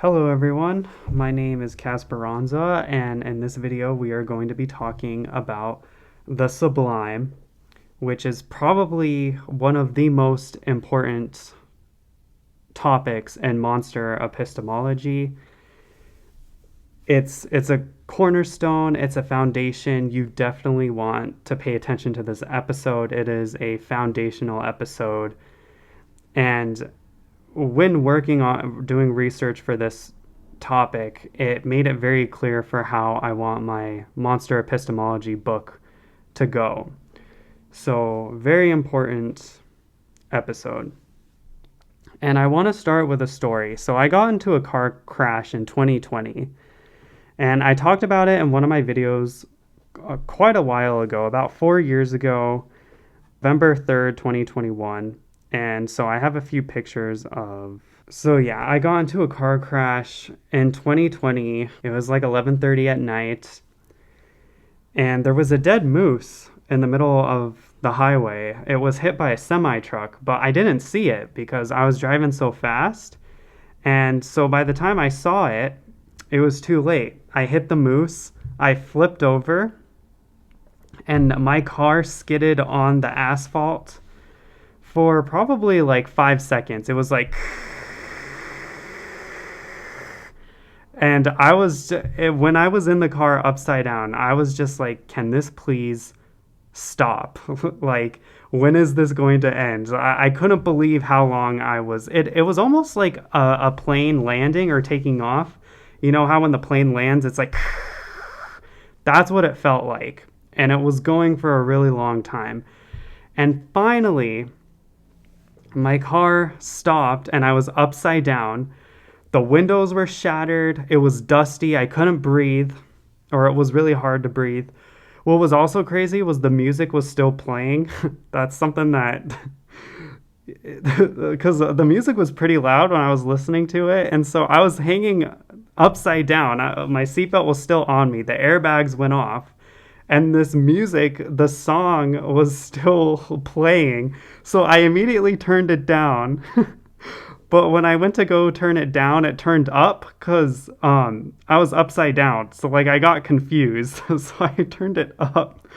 Hello everyone, my name is Kasperanza, and in this video we are going to be talking about the sublime, which is probably one of the most important topics in monster epistemology. It's a cornerstone, it's a foundation. You definitely want to pay attention to this episode. It is a foundational episode, and when working on doing research for this topic, it made it very clear for how I want my monster epistemology book to go. So, very important episode. And I want to start with a story. So, I got into a car crash in 2020, and I talked about it in one of my videos quite a while ago, about 4 years ago, November 3rd, 2021. And so I have a few pictures of. So yeah, I got into a car crash in 2020. It was like 11:30 at night, and there was a dead moose in the middle of the highway. It was hit by a semi truck, but I didn't see it because I was driving so fast. And so by the time I saw it, it was too late. I hit the moose, I flipped over, and my car skidded on the asphalt for probably like 5 seconds. It was like, and when I was in the car upside down, I was just like, can this please stop? Like, when is this going to end? I couldn't believe how long I was. It was almost like a plane landing or taking off. You know how when the plane lands, it's like, that's what it felt like. And it was going for a really long time. And finally, my car stopped and I was upside down. The windows were shattered. It was dusty. I couldn't breathe, or it was really hard to breathe. What was also crazy was the music was still playing. That's something that, because the music was pretty loud when I was listening to it. And so I was hanging upside down. My seatbelt was still on me. The airbags went off. And this music, the song was still playing. So I immediately turned it down. But when I went to go turn it down, it turned up because I was upside down. So like I got confused. So I turned it up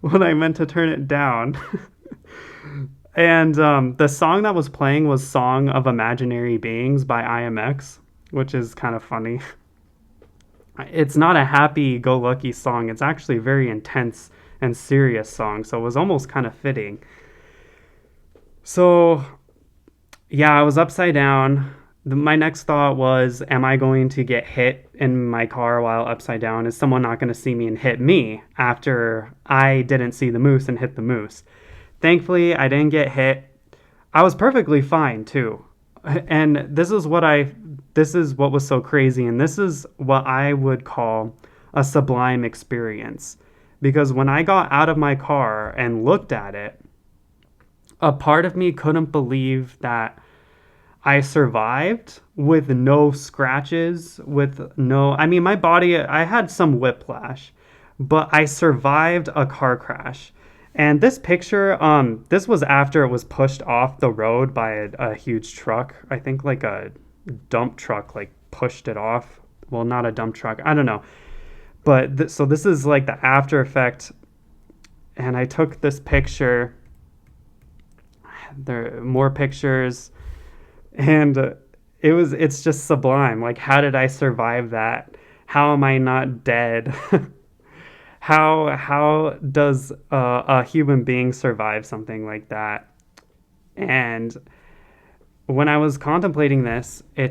when I meant to turn it down. And the song that was playing was Song of Imaginary Beings by IMX, which is kind of funny. It's not a happy-go-lucky song. It's actually a very intense and serious song, so it was almost kind of fitting. So, yeah, I was upside down. My next thought was, am I going to get hit in my car while upside down? Is someone not going to see me and hit me after I didn't see the moose and hit the moose? Thankfully, I didn't get hit. I was perfectly fine, too. And this is what was so crazy, and this is what I would call a sublime experience. Because when I got out of my car and looked at it, a part of me couldn't believe that I survived with no scratches, my body, I had some whiplash, but I survived a car crash. And this picture, this was after it was pushed off the road by a huge truck. I think like a dump truck like pushed it off. Well, not a dump truck. I don't know. But so this is like the after effect. And I took this picture. There are more pictures. And it's just sublime. Like, how did I survive that? How am I not dead? How does a human being survive something like that? And when I was contemplating this, I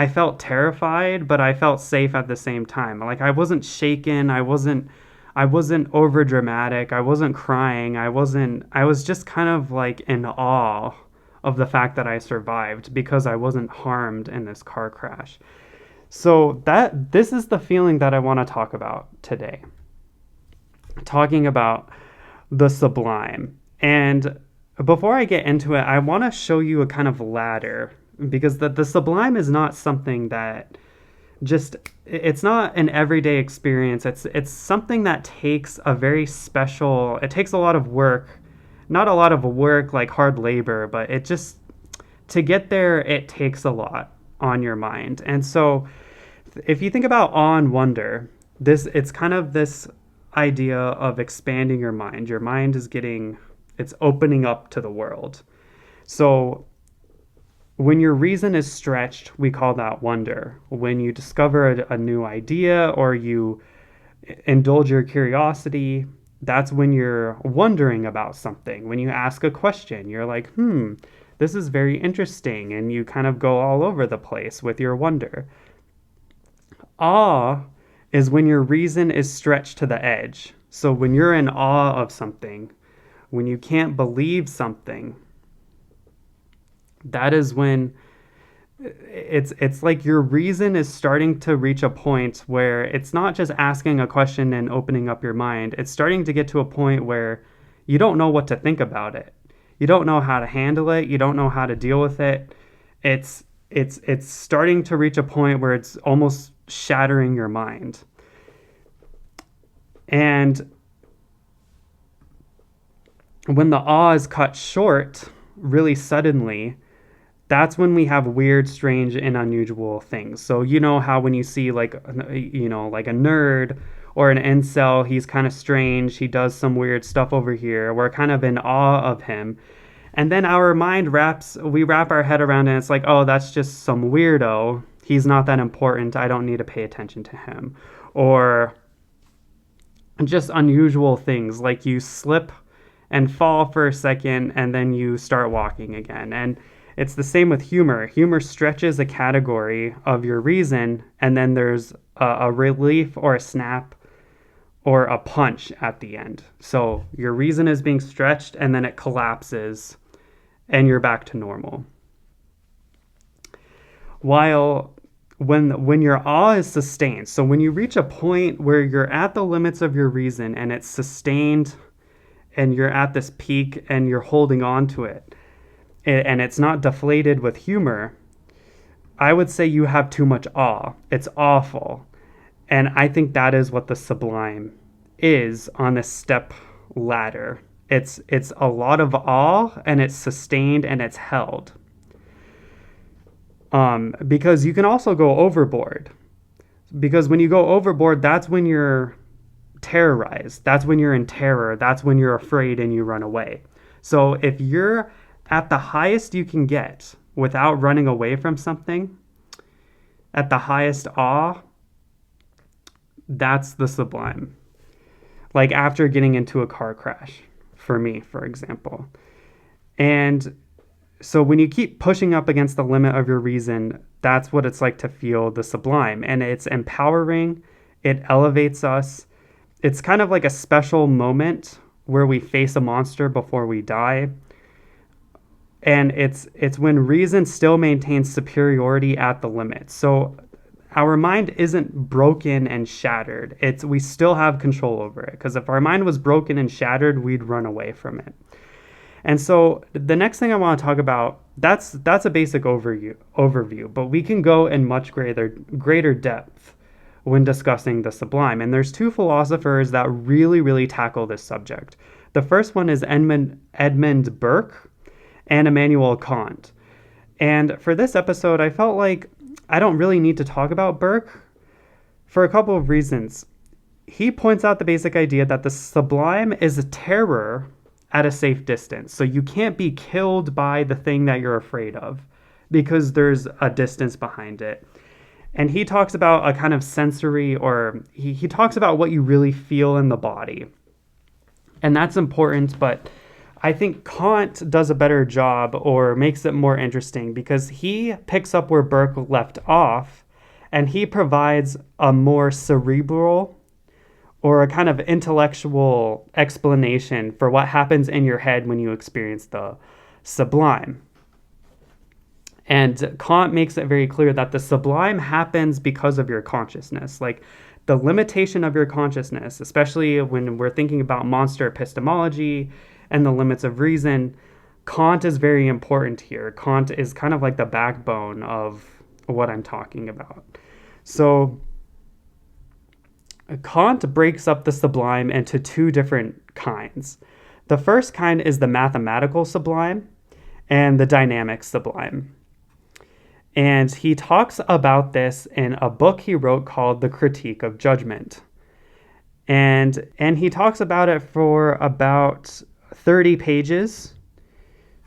felt terrified, but I felt safe at the same time. Like I wasn't shaken, I wasn't over dramatic, I wasn't crying, I was just kind of like in awe of the fact that I survived because I wasn't harmed in this car crash. So this is the feeling that I want to talk about today. Talking about the sublime. And before I get into it, I want to show you a kind of ladder, because the sublime is not something that it's not an everyday experience. It's something that takes it takes a lot of work. Not a lot of work like hard labor, but to get there, it takes a lot. on your mind. And so if you think about awe and wonder, it's kind of this idea of expanding your mind. Your mind is it's opening up to the world. So when your reason is stretched, we call that wonder. When you discover a new idea or you indulge your curiosity, that's when you're wondering about something. When you ask a question, you're like, this is very interesting, and you kind of go all over the place with your wonder. Awe is when your reason is stretched to the edge. So when you're in awe of something, when you can't believe something, that is when it's like your reason is starting to reach a point where it's not just asking a question and opening up your mind. It's starting to get to a point where you don't know what to think about it. You don't know how to handle it. You don't know how to deal with it. It's starting to reach a point where it's almost shattering your mind. And when the awe is cut short really suddenly, that's when we have weird, strange, and unusual things. So you know how when you see like a nerd or an incel, he's kind of strange. He does some weird stuff over here. We're kind of in awe of him. And then our mind we wrap our head around it, and it's like, oh, that's just some weirdo. He's not that important. I don't need to pay attention to him. Or just unusual things like you slip and fall for a second and then you start walking again. And it's the same with humor. Humor stretches a category of your reason, and then there's a relief or a snap or a punch at the end. So your reason is being stretched, and then it collapses, and you're back to normal. While when your awe is sustained, so when you reach a point where you're at the limits of your reason and it's sustained, and you're at this peak and you're holding on to it, and it's not deflated with humor, I would say you have too much awe. It's awful. And I think that is what the sublime is on this step ladder. It's a lot of awe, and it's sustained, and it's held. Because you can also go overboard. Because when you go overboard, that's when you're terrorized. That's when you're in terror. That's when you're afraid and you run away. So if you're at the highest you can get without running away from something, at the highest awe, that's the sublime. Like after getting into a car crash, for me, for example. And so when you keep pushing up against the limit of your reason, that's what it's like to feel the sublime. And it's empowering. It elevates us. It's kind of like a special moment where we face a monster before we die. And it's when reason still maintains superiority at the limit. So our mind isn't broken and shattered. We still have control over it. Because if our mind was broken and shattered, we'd run away from it. And so the next thing I want to talk about, that's a basic overview. But we can go in much greater depth when discussing the sublime. And there's two philosophers that really, really tackle this subject. The first one is Edmund Burke and Immanuel Kant. And for this episode, I felt like I don't really need to talk about Burke for a couple of reasons. He points out the basic idea that the sublime is a terror at a safe distance. So you can't be killed by the thing that you're afraid of because there's a distance behind it. And he talks about a kind of sensory, or he talks about what you really feel in the body. And that's important, but I think Kant does a better job or makes it more interesting because he picks up where Burke left off, and he provides a more cerebral or a kind of intellectual explanation for what happens in your head when you experience the sublime. And Kant makes it very clear that the sublime happens because of your consciousness. Like the limitation of your consciousness, especially when we're thinking about monster epistemology and the limits of reason, Kant is very important here. Kant is kind of like the backbone of what I'm talking about. So Kant breaks up the sublime into two different kinds. The first kind is the mathematical sublime and the dynamic sublime. And he talks about this in a book he wrote called The Critique of Judgment. And he talks about it for about 30 pages.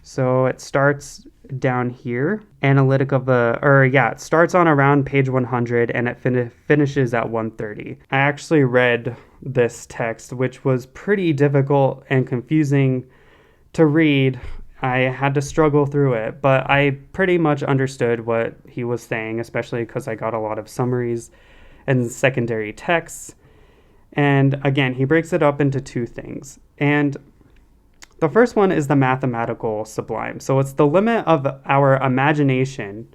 So it starts down here. It starts on around page 100 and it finishes at 130. I actually read this text, which was pretty difficult and confusing to read. I had to struggle through it, but I pretty much understood what he was saying, especially because I got a lot of summaries and secondary texts. And again, he breaks it up into two things. And the first one is the mathematical sublime. So it's the limit of our imagination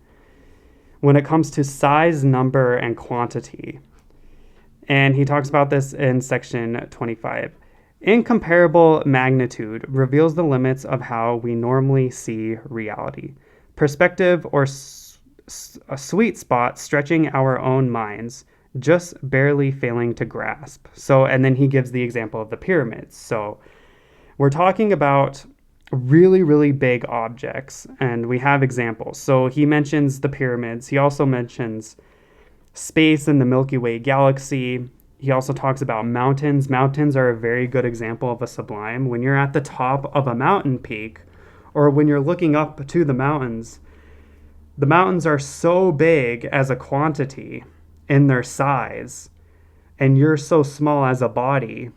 when it comes to size, number, and quantity. And he talks about this in section 25. Incomparable magnitude reveals the limits of how we normally see reality. Perspective or a sweet spot stretching our own minds, just barely failing to grasp. So, and then he gives the example of the pyramids. So we're talking about really, really big objects, and we have examples. So he mentions the pyramids. He also mentions space in the Milky Way galaxy. He also talks about mountains. Mountains are a very good example of a sublime. When you're at the top of a mountain peak, or when you're looking up to the mountains are so big as a quantity in their size, and you're so small as a body,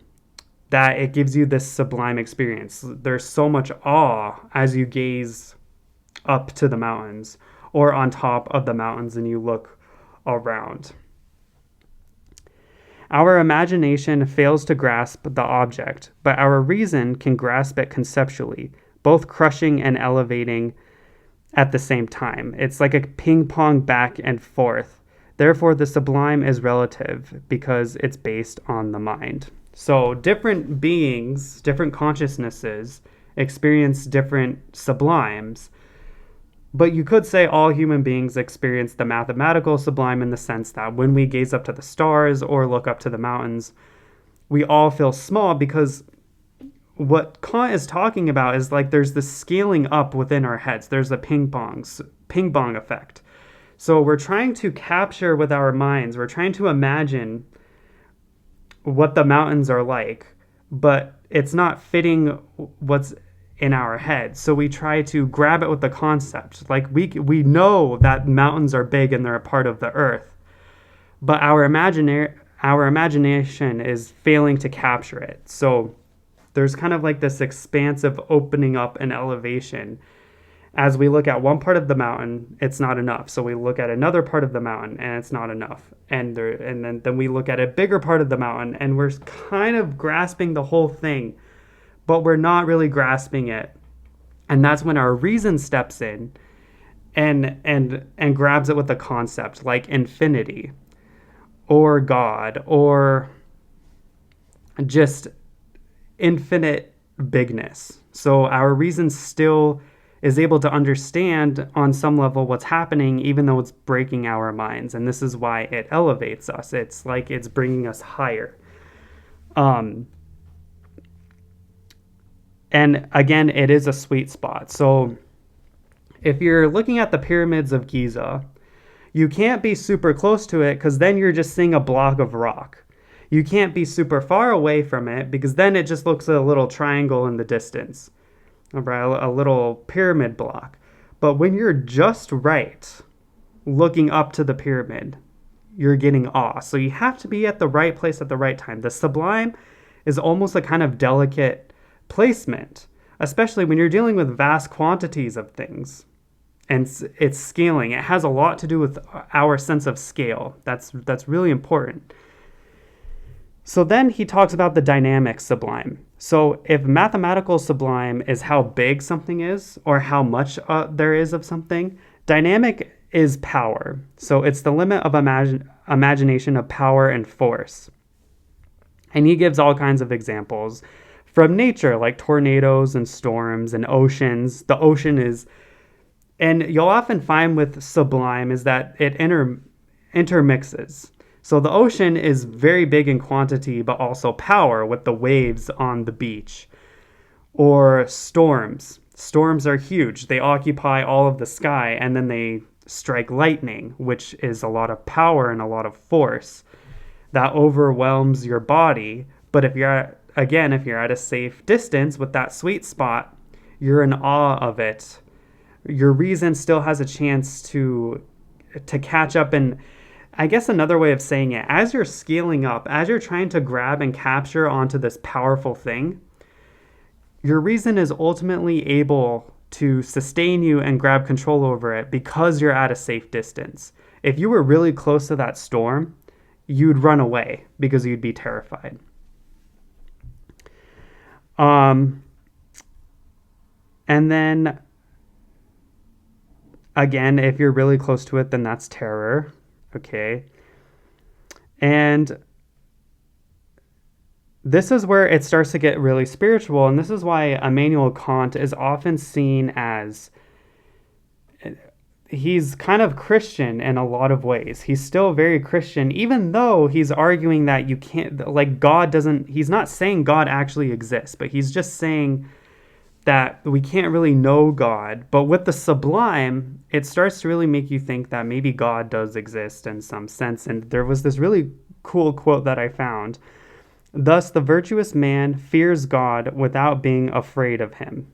that it gives you this sublime experience. There's so much awe as you gaze up to the mountains or on top of the mountains and you look around. Our imagination fails to grasp the object, but our reason can grasp it conceptually, both crushing and elevating at the same time. It's like a ping pong back and forth. Therefore, the sublime is relative because it's based on the mind. So different beings, different consciousnesses experience different sublimes. But you could say all human beings experience the mathematical sublime in the sense that when we gaze up to the stars or look up to the mountains, we all feel small, because what Kant is talking about is like there's this scaling up within our heads. There's a ping pong effect. So we're trying to capture with our minds, we're trying to imagine what the mountains are like, but it's not fitting what's in our head. So we try to grab it with the concept. Like we know that mountains are big and they're a part of the earth, but our imagination is failing to capture it. So there's kind of like this expansive opening up and elevation. As we look at one part of the mountain, it's not enough. So we look at another part of the mountain and it's not enough. And then we look at a bigger part of the mountain and we're kind of grasping the whole thing, but we're not really grasping it. And that's when our reason steps in and grabs it with a concept like infinity or God or just infinite bigness. So our reason still is able to understand on some level what's happening, even though it's breaking our minds. And this is why it elevates us. It's like it's bringing us higher. And again, it is a sweet spot. So if you're looking at the pyramids of Giza, you can't be super close to it because then you're just seeing a block of rock. You can't be super far away from it because then it just looks like a little triangle in the distance. A little pyramid block. But when you're just right, looking up to the pyramid, you're getting awe. So you have to be at the right place at the right time. The sublime is almost a kind of delicate placement, especially when you're dealing with vast quantities of things. And it's scaling. It has a lot to do with our sense of scale. That's really important. So then he talks about the dynamic sublime. So if mathematical sublime is how big something is or how much there is of something, dynamic is power. So it's the limit of imagination of power and force. And he gives all kinds of examples from nature, like tornadoes and storms and oceans. The ocean is, and you'll often find with sublime is that it intermixes. So the ocean is very big in quantity, but also power with the waves on the beach. Or storms. Storms are huge. They occupy all of the sky and then they strike lightning, which is a lot of power and a lot of force that overwhelms your body. But if you're at a safe distance with that sweet spot, you're in awe of it. Your reason still has a chance to catch up. And I guess another way of saying it, as you're scaling up, as you're trying to grab and capture onto this powerful thing, your reason is ultimately able to sustain you and grab control over it because you're at a safe distance. If you were really close to that storm, you'd run away because you'd be terrified. And then again, if you're really close to it, then that's terror. Okay. And this is where it starts to get really spiritual. And this is why Immanuel Kant is often seen as, he's kind of Christian in a lot of ways. He's still very Christian, even though he's arguing that you can't, like, God doesn't, he's not saying God actually exists, but he's just saying that we can't really know God. But with the sublime, it starts to really make you think that maybe God does exist in some sense. And there was this really cool quote that I found. Thus, the virtuous man fears God without being afraid of him.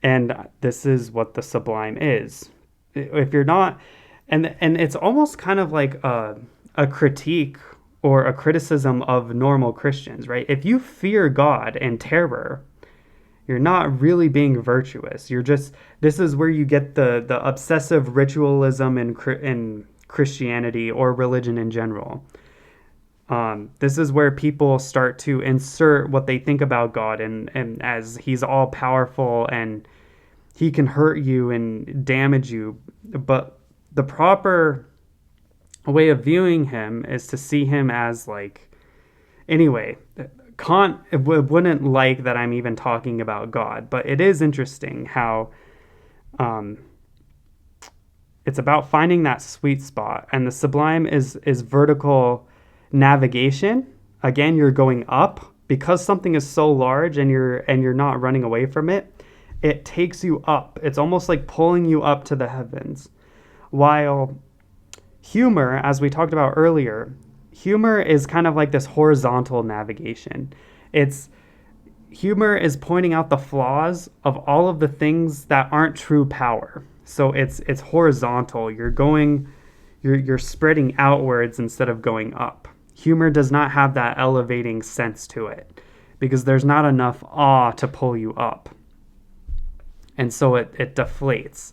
And this is what the sublime is. If you're not, and it's almost kind of like a critique or a criticism of normal Christians, right? If you fear God and terror, you're not really being virtuous. You're just, this is where you get the obsessive ritualism in Christianity or religion in general. This is where people start to insert what they think about God and as he's all powerful and he can hurt you and damage you. But the proper way of viewing him is to see him as like, anyway, Kant wouldn't like that I'm even talking about God, but it is interesting how it's about finding that sweet spot. And the sublime is vertical navigation. Again, you're going up because something is so large and you're not running away from it. It takes you up. It's almost like pulling you up to the heavens. While humor, as we talked about earlier, humor is kind of like this horizontal navigation. Humor is pointing out the flaws of all of the things that aren't true power. So it's horizontal. You're spreading outwards instead of going up. Humor does not have that elevating sense to it because there's not enough awe to pull you up. And so it deflates.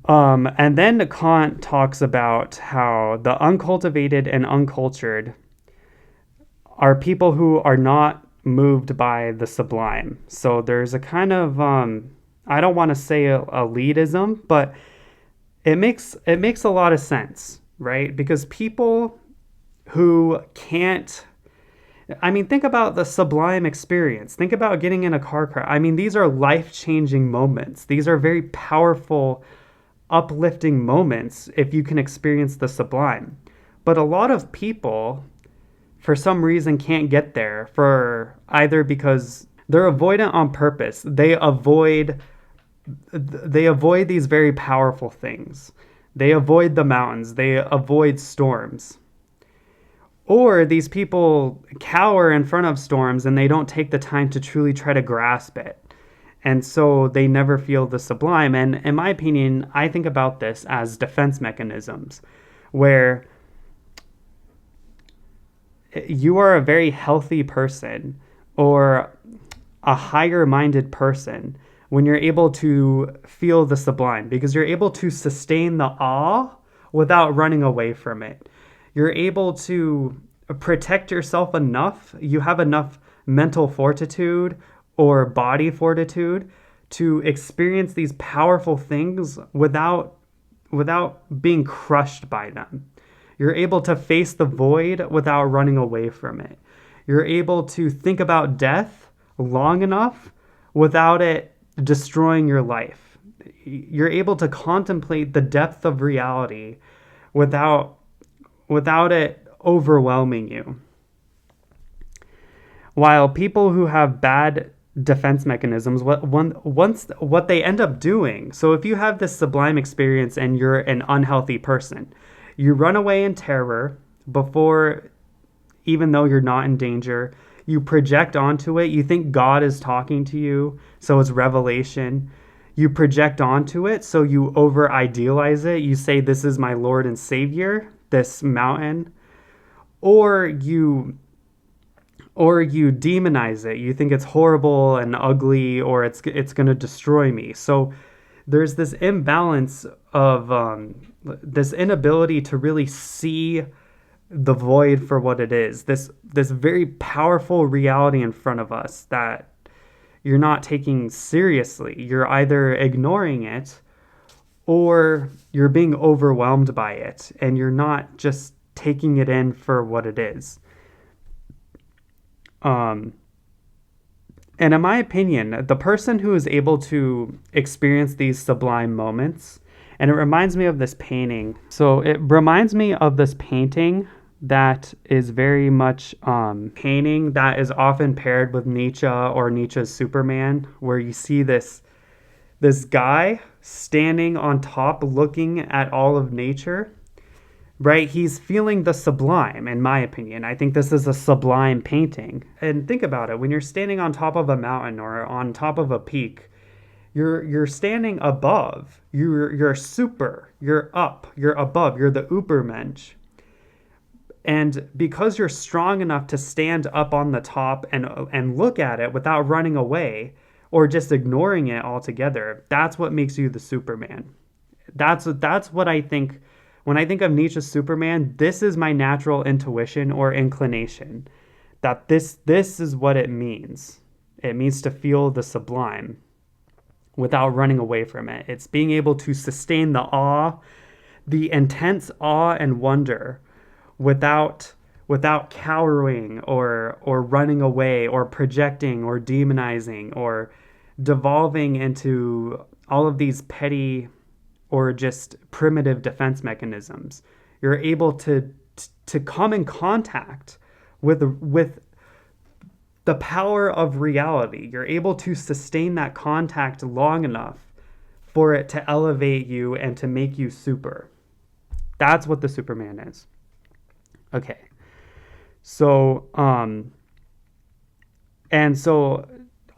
And then Kant talks about how the uncultivated and uncultured are people who are not moved by the sublime. So there's a kind of, I don't want to say elitism, but it makes a lot of sense, right? Because people who can't, I mean, think about the sublime experience. Think about getting in a car crash. I mean, these are life-changing moments. These are very powerful, uplifting moments if you can experience the sublime. But a lot of people, for some reason, can't get there for either because they're avoidant on purpose. They avoid these very powerful things. They avoid the mountains. They avoid storms. Or these people cower in front of storms and they don't take the time to truly try to grasp it. And so they never feel the sublime. And in my opinion, I think about this as defense mechanisms, where you are a very healthy person or a higher-minded person when you're able to feel the sublime, because you're able to sustain the awe without running away from it. You're able to protect yourself enough. You have enough mental fortitude or body fortitude to experience these powerful things without being crushed by them. You're able to face the void without running away from it. You're able to think about death long enough without it destroying your life. You're able to contemplate the depth of reality without it overwhelming you. While people who have bad defense mechanisms, what they end up doing. So if you have this sublime experience and you're an unhealthy person, you run away in terror before, even though you're not in danger. You project onto it. You think God is talking to you, so it's revelation. You project onto it, so you over idealize it. You say, "This is my Lord and Savior, this mountain," or you demonize it. You think it's horrible and ugly, or it's going to destroy me. So there's this imbalance of this inability to really see the void for what it is. This very powerful reality in front of us that you're not taking seriously. You're either ignoring it or you're being overwhelmed by it, and you're not just taking it in for what it is. And in my opinion, the person who is able to experience these sublime moments, and it reminds me of this painting. So it reminds me of this painting that is very much painting that is often paired with Nietzsche or Nietzsche's Superman, where you see this guy standing on top looking at all of nature, right? He's feeling the sublime, in my opinion. I think this is a sublime painting. And think about it. When you're standing on top of a mountain or on top of a peak, you're standing above. You're super. You're up. You're above. You're the Übermensch. And because you're strong enough to stand up on the top and look at it without running away or just ignoring it altogether, that's what makes you the Superman. That's what I think. When I think of Nietzsche's Superman, this is my natural intuition or inclination, that this is what it means. It means to feel the sublime without running away from it. It's being able to sustain the awe, the intense awe and wonder without cowering or running away or projecting or demonizing or devolving into all of these petty or just primitive defense mechanisms. You're able to come in contact with the power of reality. You're able to sustain that contact long enough for it to elevate you and to make you super. That's what the Superman is. Okay. So, and so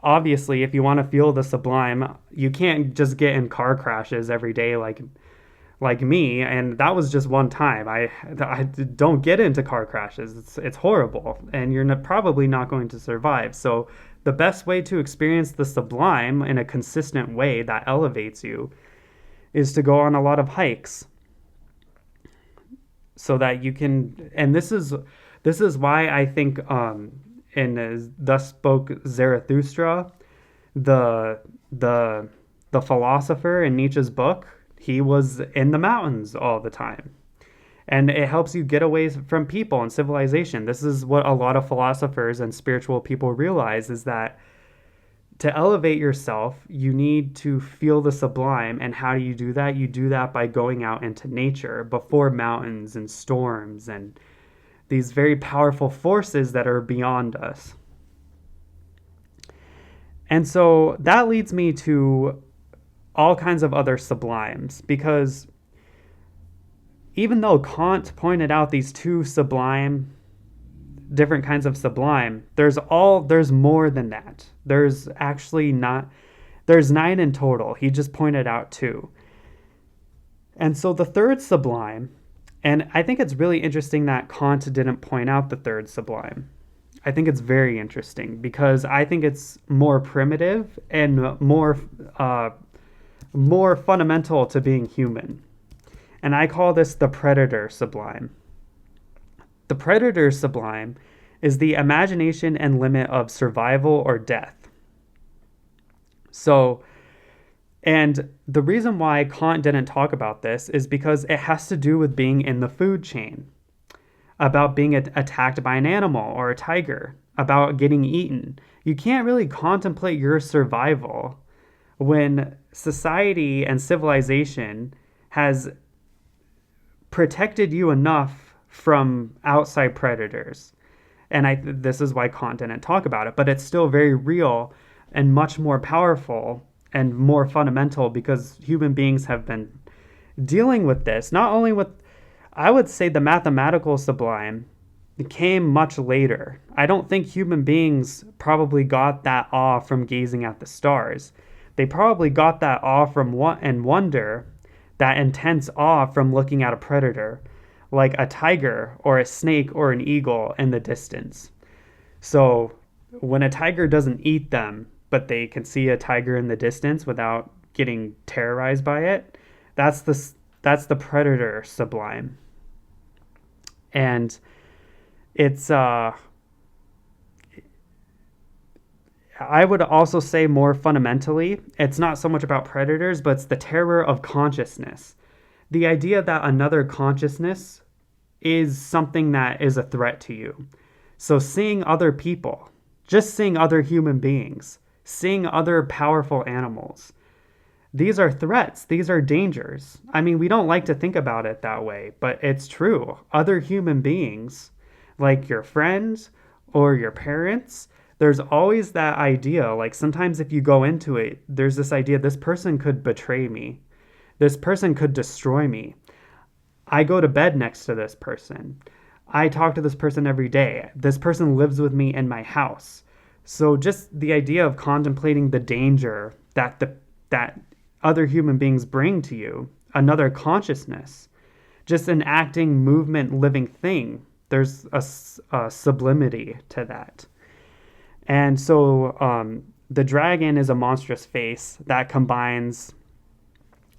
obviously, if you want to feel the sublime, you can't just get in car crashes every day like me. And that was just one time. I don't get into car crashes. It's horrible, and you're probably not going to survive. So the best way to experience the sublime in a consistent way that elevates you is to go on a lot of hikes, so that you can. And this is why I think in Thus Spoke Zarathustra, the philosopher in Nietzsche's book, he was in the mountains all the time. And it helps you get away from people and civilization. This is what a lot of philosophers and spiritual people realize, is that to elevate yourself, you need to feel the sublime. And how do you do that? You do that by going out into nature before mountains and storms and these very powerful forces that are beyond us. And so that leads me to all kinds of other sublimes, because even though Kant pointed out these two different kinds of sublime, there's more than that. There's 9 in total. He just pointed out 2. And so the third sublime, and I think it's really interesting that Kant didn't point out the third sublime. I think it's very interesting because I think it's more primitive and more fundamental to being human. And I call this the Predator Sublime. The Predator Sublime is the imagination and limit of survival or death. So, and the reason why Kant didn't talk about this is because it has to do with being in the food chain, about being attacked by an animal or a tiger, about getting eaten. You can't really contemplate your survival when society and civilization has protected you enough from outside predators. And this is why Kant didn't talk about it, but it's still very real and much more powerful and more fundamental, because human beings have been dealing with this. Not only with, I would say, the mathematical sublime came much later. I don't think human beings probably got that awe from gazing at the stars. They probably got that awe from and wonder, that intense awe from looking at a predator, like a tiger or a snake or an eagle in the distance. So when a tiger doesn't eat them, but they can see a tiger in the distance without getting terrorized by it, that's the predator sublime. And it's I would also say, more fundamentally, it's not so much about predators, but it's the terror of consciousness. The idea that another consciousness is something that is a threat to you. So seeing other people, just seeing other human beings, seeing other powerful animals, these are threats. These are dangers. I mean, we don't like to think about it that way, but it's true. Other human beings, like your friends or your parents, there's always that idea. Like, sometimes if you go into it, there's this idea, this person could betray me. This person could destroy me. I go to bed next to this person. I talk to this person every day. This person lives with me in my house. So just the idea of contemplating the danger that other human beings bring to you, another consciousness, just an acting, movement, living thing. There's a sublimity to that. And so the dragon is a monstrous face that combines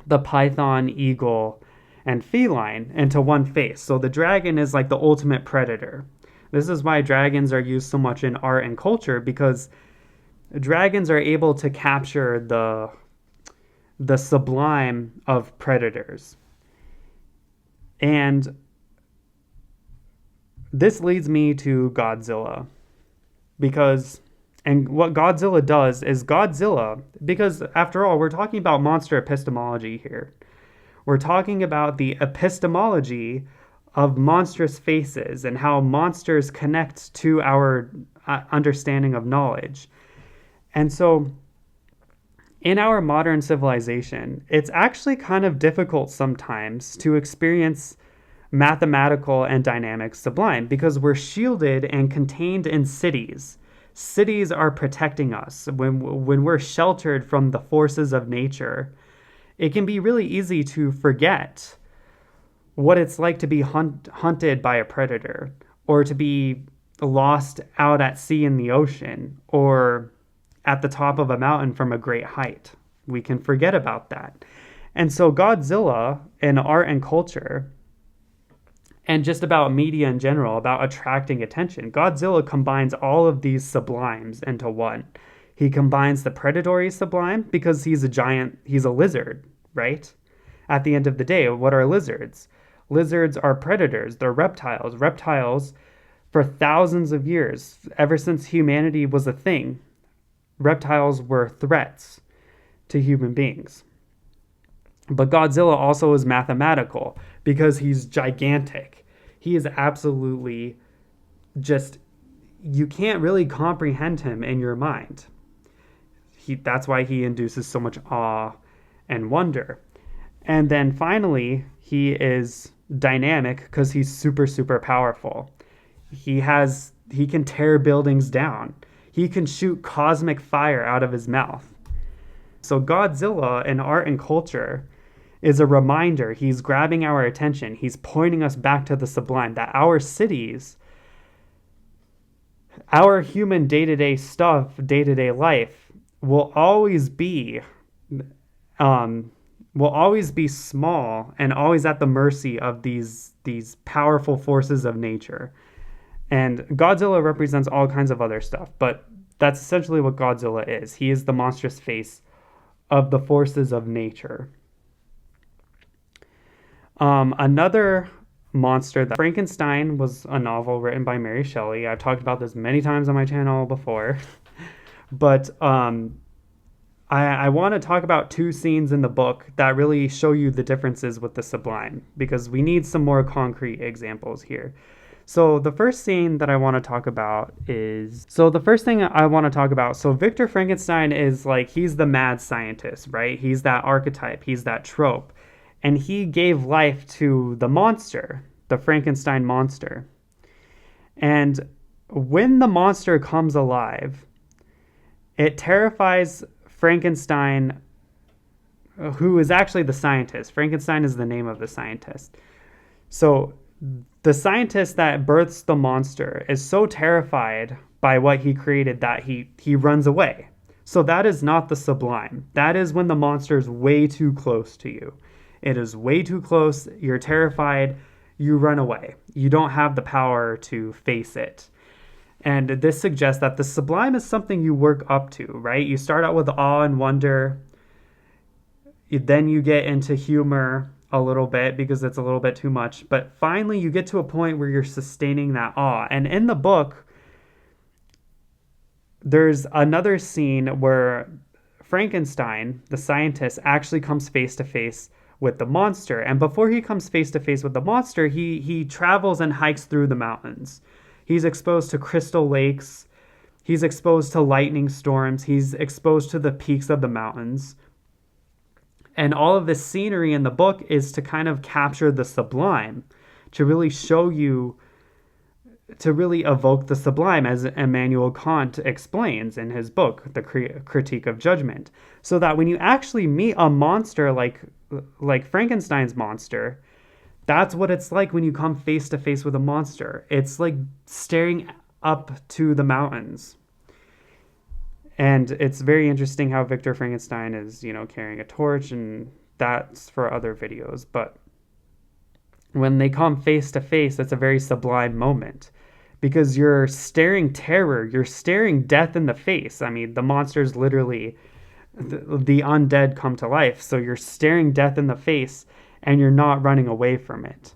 the python, eagle, and feline into one face. So the dragon is like the ultimate predator. This is why dragons are used so much in art and culture, because dragons are able to capture the sublime of predators. And this leads me to Godzilla. And what Godzilla does is because after all, we're talking about monster epistemology here. We're talking about the epistemology of monstrous faces and how monsters connect to our understanding of knowledge. And so in our modern civilization, it's actually kind of difficult sometimes to experience mathematical and dynamic sublime, because we're shielded and contained in cities. Cities are protecting us. When we're sheltered from the forces of nature, it can be really easy to forget what it's like to be hunted by a predator, or to be lost out at sea in the ocean, or at the top of a mountain from a great height. We can forget about that. And so Godzilla in art and culture, and just about media in general, about attracting attention, Godzilla combines all of these sublimes into one. He combines the predatory sublime, because he's a lizard, right? At the end of the day, what are lizards? Lizards are predators. They're reptiles. Reptiles, for thousands of years, ever since humanity was a thing, reptiles were threats to human beings. But Godzilla also is mathematical, because he's gigantic. He is absolutely just, you can't really comprehend him in your mind. That's why he induces so much awe and wonder. And then finally, he is dynamic because he's super, super powerful. He can tear buildings down. He can shoot cosmic fire out of his mouth. So Godzilla in art and culture is a reminder. He's grabbing our attention. He's pointing us back to the sublime, that our cities, our human day-to-day stuff, day-to-day life will always be small and always at the mercy of these powerful forces of nature. And Godzilla represents all kinds of other stuff, but that's essentially what Godzilla is. He is the monstrous face of the forces of nature. Another monster, that Frankenstein was a novel written by Mary Shelley. I've talked about this many times on my channel before, but I want to talk about two scenes in the book that really show you the differences with the sublime, because we need some more concrete examples here. So the first scene that I want to talk about is so Victor Frankenstein is like, he's the mad scientist, right? He's that archetype, he's that trope. And he gave life to the monster, the Frankenstein monster. And when the monster comes alive, it terrifies Frankenstein, who is actually the scientist. Frankenstein is the name of the scientist. So the scientist that births the monster is so terrified by what he created that he runs away. So that is not the sublime. That is when the monster is way too close to you. It is way too close. You're terrified. You run away. You don't have the power to face it. And this suggests that the sublime is something you work up to, right? You start out with awe and wonder. Then you get into humor a little bit because it's a little bit too much. But finally, you get to a point where you're sustaining that awe. And in the book, there's another scene where Frankenstein, the scientist, actually comes face to face with the monster. And before he comes face to face with the monster, he travels and hikes through the mountains. He's exposed to crystal lakes. He's exposed to lightning storms. He's exposed to the peaks of the mountains. And all of this scenery in the book is to kind of capture the sublime, to really show you, to really evoke the sublime, as Immanuel Kant explains in his book, The Critique of Judgment. So that when you actually meet a monster like Frankenstein's monster, that's what it's like when you come face to face with a monster. It's like staring up to the mountains. And it's very interesting how Victor Frankenstein is, carrying a torch, and that's for other videos. But when they come face to face, it's a very sublime moment because you're staring terror, you're staring death in the face. I mean, the monster's literally, the undead come to life. So you're staring death in the face and you're not running away from it.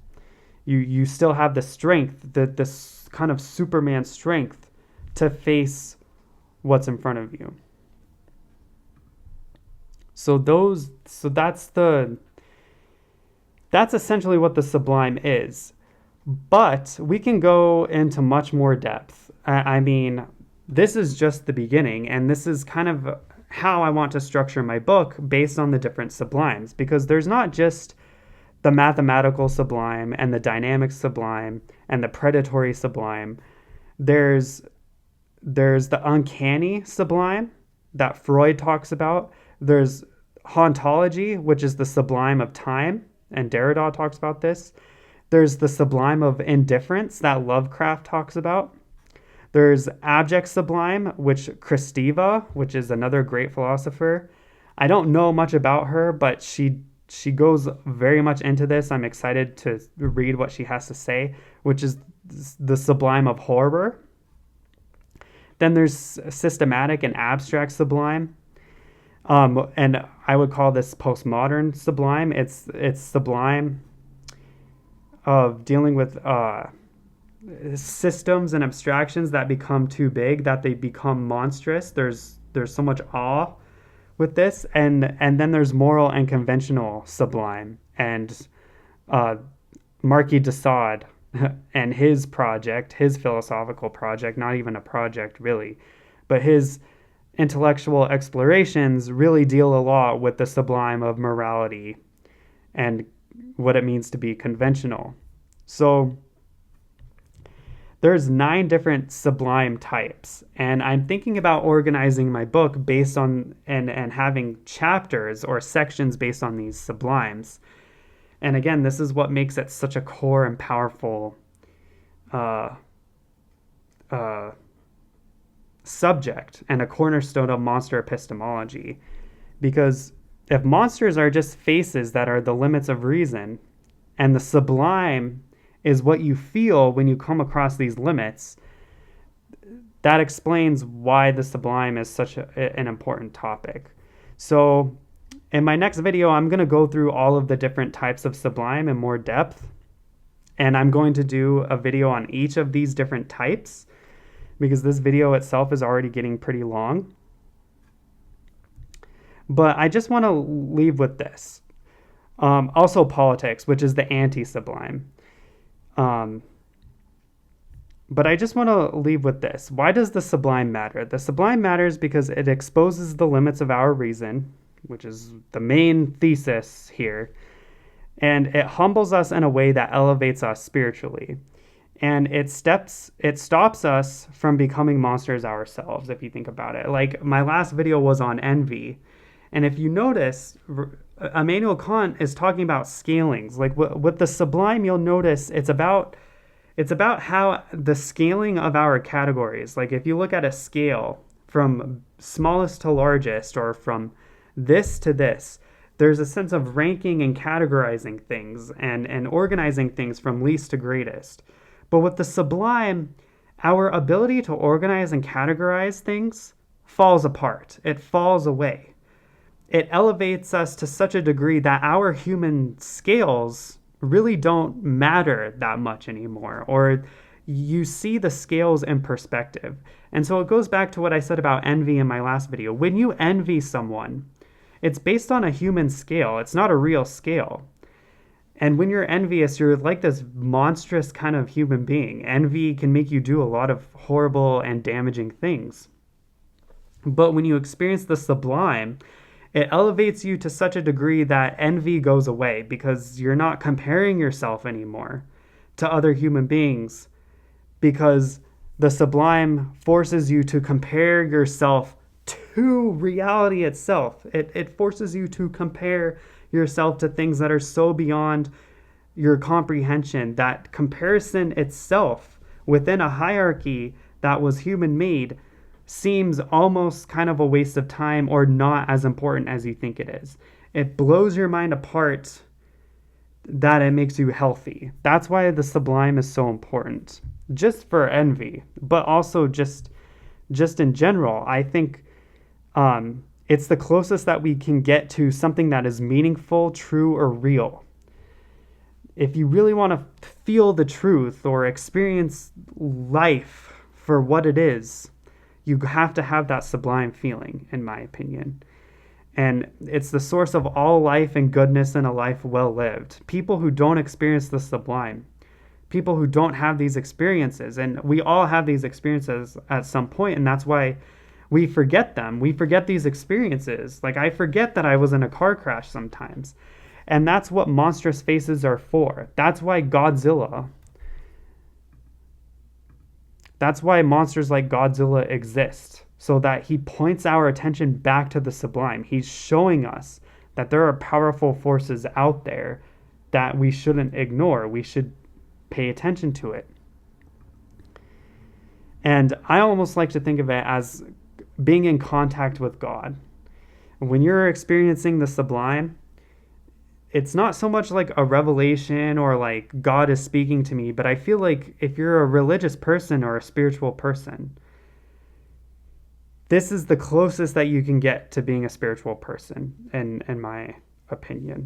You still have the strength, this kind of Superman strength to face what's in front of you. So that's essentially what the sublime is. But we can go into much more depth. I mean, this is just the beginning, and this is kind of how I want to structure my book based on the different sublimes, because there's not just the mathematical sublime and the dynamic sublime and the predatory sublime. There's the uncanny sublime that Freud talks about. There's hauntology, which is the sublime of time, and Derrida talks about this. There's the sublime of indifference that Lovecraft talks about. There's abject sublime, which Kristeva, which is another great philosopher. I don't know much about her, but she goes very much into this. I'm excited to read what she has to say, which is the sublime of horror. Then there's systematic and abstract sublime. And I would call this postmodern sublime. It's sublime of dealing with systems and abstractions that become too big, that they become monstrous. There's so much awe with this. And then there's moral and conventional sublime. And Marquis de Sade and his project, his philosophical project, not even a project really, but his intellectual explorations really deal a lot with the sublime of morality and what it means to be conventional. So there's 9 different sublime types, and I'm thinking about organizing my book based on and having chapters or sections based on these sublimes. And again, this is what makes it such a core and powerful subject and a cornerstone of monster epistemology. Because if monsters are just faces that are the limits of reason, and the sublime is what you feel when you come across these limits, that explains why the sublime is such an important topic. So in my next video, I'm going to go through all of the different types of sublime in more depth. And I'm going to do a video on each of these different types, because this video itself is already getting pretty long. But I just want to leave with this. Also politics, which is the anti-sublime. But I just want to leave with this. Why does the sublime matter? The sublime matters because it exposes the limits of our reason, which is the main thesis here, and it humbles us in a way that elevates us spiritually. And it stops us from becoming monsters ourselves, if you think about it. Like my last video was on envy. And if you notice, Immanuel Kant is talking about scalings. Like with the sublime, you'll notice it's about how the scaling of our categories. Like if you look at a scale from smallest to largest, or from this to this, there's a sense of ranking and categorizing things, and organizing things from least to greatest. But with the sublime, our ability to organize and categorize things falls apart. It falls away. It elevates us to such a degree that our human scales really don't matter that much anymore, or you see the scales in perspective. And so it goes back to what I said about envy in my last video. When you envy someone, it's based on a human scale. It's not a real scale. And when you're envious, you're like this monstrous kind of human being. Envy can make you do a lot of horrible and damaging things. But when you experience the sublime, it elevates you to such a degree that envy goes away, because you're not comparing yourself anymore to other human beings, because the sublime forces you to compare yourself to reality itself. It forces you to compare yourself to things that are so beyond your comprehension that comparison itself within a hierarchy that was human made seems almost kind of a waste of time, or not as important as you think it is. It blows your mind apart that it makes you healthy. That's why the sublime is so important, just for envy, but also just in general. I think it's the closest that we can get to something that is meaningful, true, or real. If you really want to feel the truth or experience life for what it is, you have to have that sublime feeling, in my opinion. And it's the source of all life and goodness and a life well lived. People who don't experience the sublime, people who don't have these experiences, and we all have these experiences at some point, and that's why we forget them. We forget these experiences. Like I forget that I was in a car crash sometimes. And that's what monstrous faces are for. That's why monsters like Godzilla exist, so that he points our attention back to the sublime. He's showing us that there are powerful forces out there that we shouldn't ignore. We should pay attention to it. And I almost like to think of it as being in contact with God. When you're experiencing the sublime, it's not so much like a revelation or like God is speaking to me, but I feel like if you're a religious person or a spiritual person, this is the closest that you can get to being a spiritual person, in my opinion.